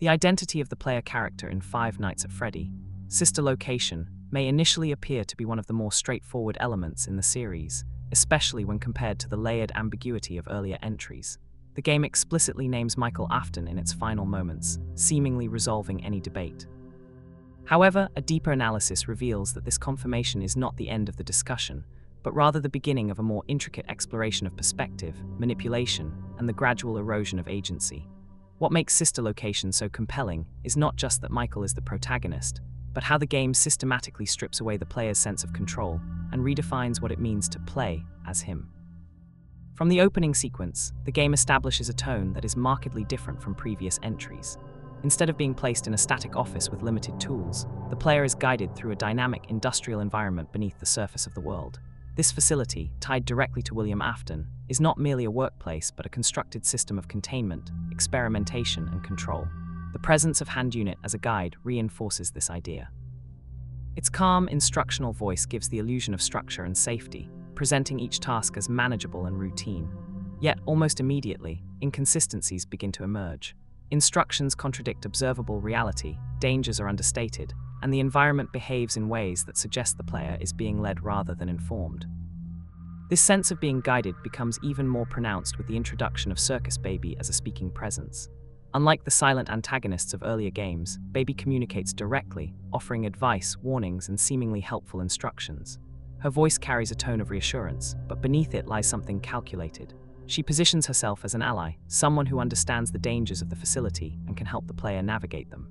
The identity of the player character in Five Nights at Freddy, sister location, may initially appear to be one of the more straightforward elements in the series, especially when compared to the layered ambiguity of earlier entries. The game explicitly names Michael Afton in its final moments, seemingly resolving any debate. However, a deeper analysis reveals that this confirmation is not the end of the discussion, but rather the beginning of a more intricate exploration of perspective, manipulation, and the gradual erosion of agency. What makes Sister Location so compelling is not just that Michael is the protagonist, but how the game systematically strips away the player's sense of control and redefines what it means to play as him. From the opening sequence, the game establishes a tone that is markedly different from previous entries. Instead of being placed in a static office with limited tools, the player is guided through a dynamic industrial environment beneath the surface of the world. This facility, tied directly to William Afton, is not merely a workplace but a constructed system of containment, experimentation, and control. The presence of Hand Unit as a guide reinforces this idea. Its calm, instructional voice gives the illusion of structure and safety, presenting each task as manageable and routine. Yet, almost immediately, inconsistencies begin to emerge. Instructions contradict observable reality, dangers are understated, and the environment behaves in ways that suggest the player is being led rather than informed. This sense of being guided becomes even more pronounced with the introduction of Circus Baby as a speaking presence. Unlike the silent antagonists of earlier games, Baby communicates directly, offering advice, warnings, and seemingly helpful instructions. Her voice carries a tone of reassurance, but beneath it lies something calculated. She positions herself as an ally, someone who understands the dangers of the facility and can help the player navigate them.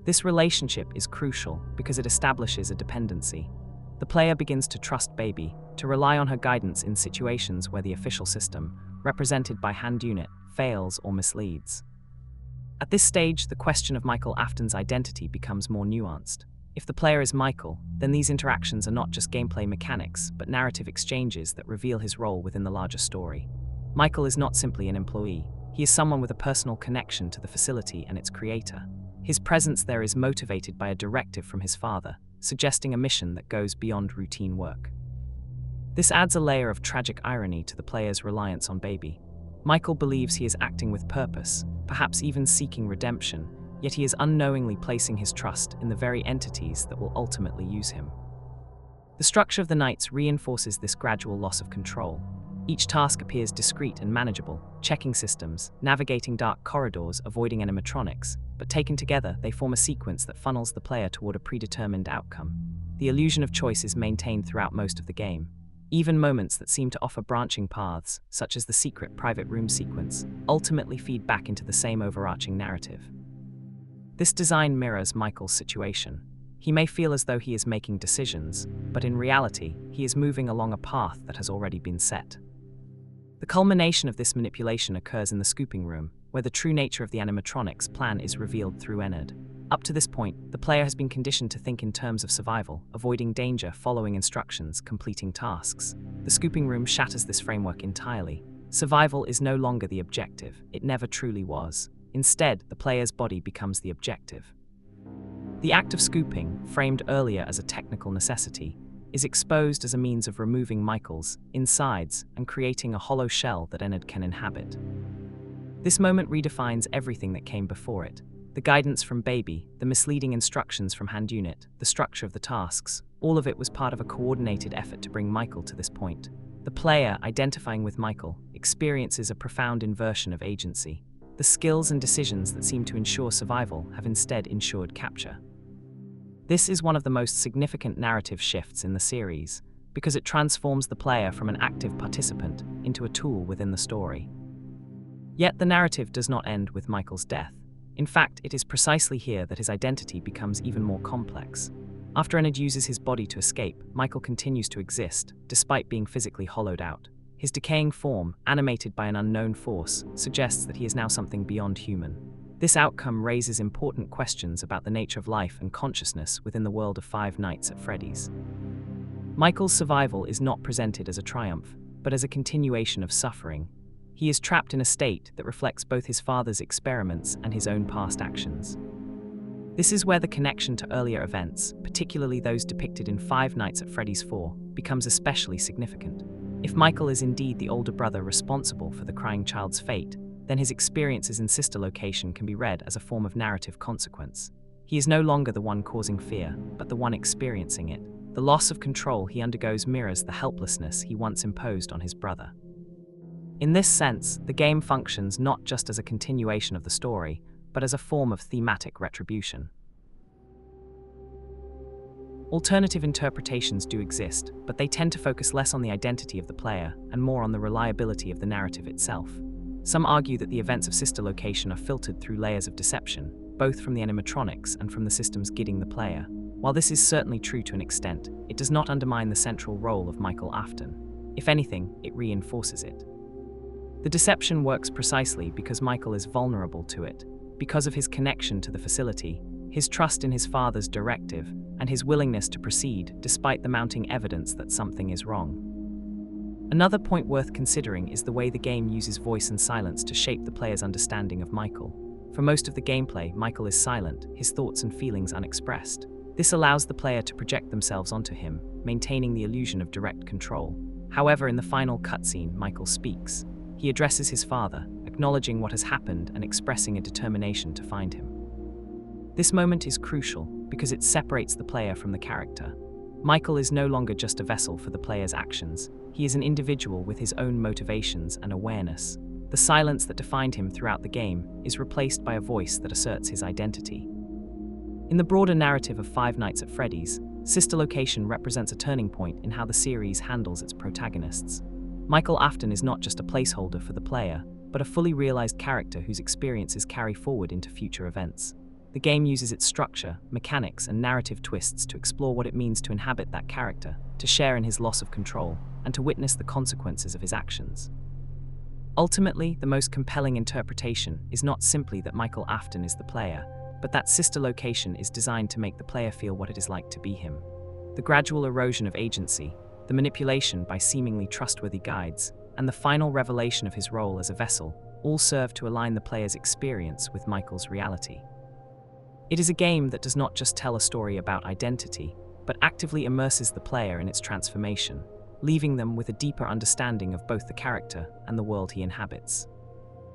This relationship is crucial because it establishes a dependency. The player begins to trust Baby, to rely on her guidance in situations where the official system, represented by Hand Unit, fails or misleads. At this stage, the question of Michael Afton's identity becomes more nuanced. If the player is Michael, then these interactions are not just gameplay mechanics, but narrative exchanges that reveal his role within the larger story. Michael is not simply an employee. He is someone with a personal connection to the facility and its creator. His presence there is motivated by a directive from his father, suggesting a mission that goes beyond routine work. This adds a layer of tragic irony to the player's reliance on Baby. Michael believes he is acting with purpose, perhaps even seeking redemption, yet he is unknowingly placing his trust in the very entities that will ultimately use him. The structure of the nights reinforces this gradual loss of control. Each task appears discrete and manageable, checking systems, navigating dark corridors, avoiding animatronics, but taken together they form a sequence that funnels the player toward a predetermined outcome. The illusion of choice is maintained throughout most of the game. Even moments that seem to offer branching paths, such as the secret private room sequence, ultimately feed back into the same overarching narrative. This design mirrors Michael's situation. He may feel as though he is making decisions, but in reality, he is moving along a path that has already been set. The culmination of this manipulation occurs in the scooping room, where the true nature of the animatronics plan is revealed through Ennard. Up to this point, the player has been conditioned to think in terms of survival, avoiding danger, following instructions, completing tasks. The scooping room shatters this framework entirely. Survival is no longer the objective. It never truly was. Instead, the player's body becomes the objective. The act of scooping, framed earlier as a technical necessity, is exposed as a means of removing Michael's insides and creating a hollow shell that Ennard can inhabit. This moment redefines everything that came before it. The guidance from Baby, the misleading instructions from Hand Unit, the structure of the tasks, all of it was part of a coordinated effort to bring Michael to this point. The player, identifying with Michael, experiences a profound inversion of agency. The skills and decisions that seem to ensure survival have instead ensured capture. This is one of the most significant narrative shifts in the series, because it transforms the player from an active participant into a tool within the story. Yet the narrative does not end with Michael's death. In fact, it is precisely here that his identity becomes even more complex. After Ennard uses his body to escape, Michael continues to exist, despite being physically hollowed out. His decaying form, animated by an unknown force, suggests that he is now something beyond human. This outcome raises important questions about the nature of life and consciousness within the world of Five Nights at Freddy's. Michael's survival is not presented as a triumph, but as a continuation of suffering. He is trapped in a state that reflects both his father's experiments and his own past actions. This is where the connection to earlier events, particularly those depicted in Five Nights at Freddy's 4, becomes especially significant. If Michael is indeed the older brother responsible for the crying child's fate, then his experiences in sister location can be read as a form of narrative consequence. He is no longer the one causing fear, but the one experiencing it. The loss of control he undergoes mirrors the helplessness he once imposed on his brother. In this sense, the game functions not just as a continuation of the story, but as a form of thematic retribution. Alternative interpretations do exist, but they tend to focus less on the identity of the player and more on the reliability of the narrative itself. Some argue that the events of sister location are filtered through layers of deception, both from the animatronics and from the systems guiding the player. While this is certainly true to an extent, it does not undermine the central role of Michael Afton. If anything, it reinforces it. The deception works precisely because Michael is vulnerable to it, because of his connection to the facility, his trust in his father's directive, and his willingness to proceed despite the mounting evidence that something is wrong. Another point worth considering is the way the game uses voice and silence to shape the player's understanding of Michael. For most of the gameplay, Michael is silent, his thoughts and feelings unexpressed. This allows the player to project themselves onto him, maintaining the illusion of direct control. However, in the final cutscene, Michael speaks. He addresses his father, acknowledging what has happened and expressing a determination to find him. This moment is crucial because it separates the player from the character. Michael is no longer just a vessel for the player's actions. He is an individual with his own motivations and awareness. The silence that defined him throughout the game is replaced by a voice that asserts his identity. In the broader narrative of Five Nights at Freddy's, sister location represents a turning point in how the series handles its protagonists. Michael Afton is not just a placeholder for the player, but a fully realized character whose experiences carry forward into future events. The game uses its structure, mechanics, and narrative twists to explore what it means to inhabit that character, to share in his loss of control, and to witness the consequences of his actions. Ultimately, the most compelling interpretation is not simply that Michael Afton is the player, but that sister location is designed to make the player feel what it is like to be him. The gradual erosion of agency, the manipulation by seemingly trustworthy guides, and the final revelation of his role as a vessel all serve to align the player's experience with Michael's reality. It is a game that does not just tell a story about identity, but actively immerses the player in its transformation, leaving them with a deeper understanding of both the character and the world he inhabits.